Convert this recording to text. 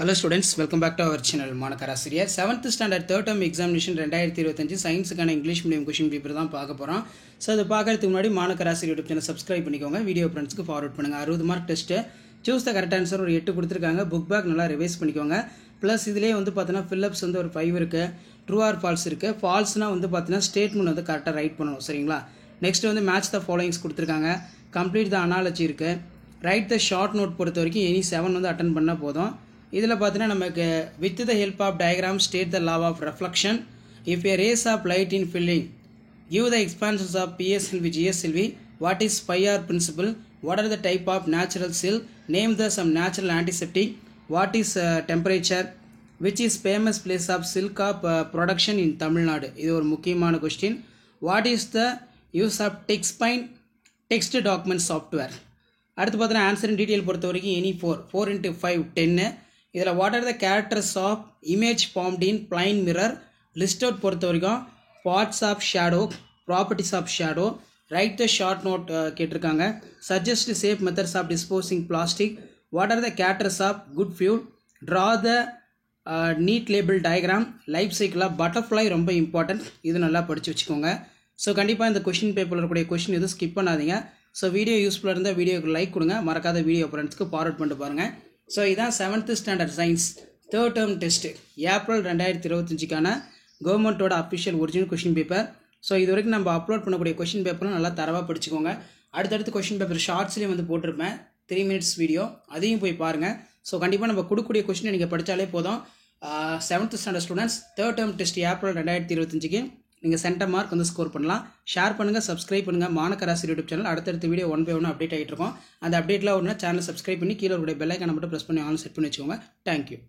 Hello students, welcome back to our channel Manakkarasiriyar 7th standard third term examination 2025 சயின்ஸ்க்கான English medium question paper தான் பார்க்க போறோம். So அது பார்க்கிறதுக்கு முன்னாடி மாணக்கராசிரியர் YouTube சேனல் சப்ஸ்கிரைப் பண்ணிக்கோங்க. வீடியோ ஃப்ரெண்ட்ஸ்க்கு ஃபார்வர்ட் பண்ணுங்க. 60 mark test. Choose the correct answer ஒரு 8 கொடுத்திருக்காங்க. புக் பேக் நல்லா ரிவைஸ் பண்ணிக்கோங்க. ப்ளஸ் இதிலே வந்து பார்த்தீங்கன்னா ஃபில்லப்ஸ் வந்து ஒரு 5 இருக்கு. ட்ரூ ஆர் ஃபால்ஸ் இருக்கு. ஃபால்ஸ்னா வந்து பார்த்தீங்கன்னா ஸ்டேட்மென்ட் வந்து கரெக்ட்டா ரைட் பண்ணனும் சரிங்களா? நெக்ஸ்ட் வந்து மேட்ச் தி ஃபாலோயிங்ஸ் கொடுத்திருக்காங்க. கம்ப்ளீட் தி அனாலஜி இருக்கு. ரைட் தி ஷார்ட் நோட் பொறுத்த வரைக்கும் எனி 7 வந்து அட்டெண்ட் பண்ணா போதும். இதில் பார்த்தீங்கன்னா நமக்கு with the help of diagram state the law of reflection. If a rays of light in filling give the expansions of PSLV GSLV, what is Fire principle? What are the type of natural seal? Name the some natural antiseptic. What is temperature? Which is famous place of silk of production in Tamil Nadu? இது ஒரு முக்கியமான question. What is the use of text document software? அடுத்து பார்த்தீங்கன்னா answer in detail பொறுத்த வரைக்கும் any 4 into 5 10. இதில் what are the characters of image formed in plane mirror list out பொறுத்த வரைக்கும் parts of shadow, properties of shadow, write the short note கேட்டிருக்காங்க. Suggest safe methods of disposing plastic, what are the characters of good fuel, draw the neat label diagram, life cycle of butterfly ரொம்ப important. இது நல்லா படித்து வச்சுக்கோங்க. So கண்டிப்பாக இந்த question பேப்பரில் இருக்கக்கூடிய கொஷின் எதுவும் ஸ்கிப் பண்ணாதீங்க. ஸோ வீடியோ யூஸ்ஃபுல்லாக இருந்தால் வீடியோக்கு லைக் கொடுங்க, மறக்காத வீடியோ ஃப்ரெண்ட்ஸ்க்கு ஃபார்வர்ட் பண்ணிட்டு பாருங்கள். ஸோ இதான் 7th standard science third term test April 2025க்கான கவர்மெண்ட்டோட official original question paper. So இது வரைக்கும் நம்ம அப்லோட் பண்ணக்கூடிய கொஷின் பேப்பரும் நல்லா தரவாக படிச்சுக்கோங்க. அடுத்தடுத்து கொஷின் பேப்பர் ஷார்ட்ஸ்லேயும் வந்து போட்டிருப்பேன் 3 minutes வீடியோ, அதையும் போய் பாருங்கள். ஸோ கண்டிப்பாக நம்ம கொடுக்கக்கூடிய கொஷினை நீங்கள் படித்தாலே போதும். 7th standard students third term test April 2025க்கு நீங்கள் சென்டர் மார்க் வந்து ஸ்கோர் பண்ணலாம். ஷேர் பண்ணுங்கள், சப்ஸ்கிரைப் பண்ணுங்கள். மாணக்கராசிரியர் யூடியூப் சேனல் அடுத்தடுத்த வீடியோ 1 by 1 அப்டேட் ஆகிட்டு இருக்கும். அந்த அப்டேட்லாம் ஒன்று சேனல் சப்ஸ்கிரைப் பண்ணி கீழே ஒரு பெல் ஐக்கானை மட்டும் ப்ரெஸ் பண்ணி ஆன் செட் பண்ணி வச்சுக்கோங்க. தேங்க்யூ.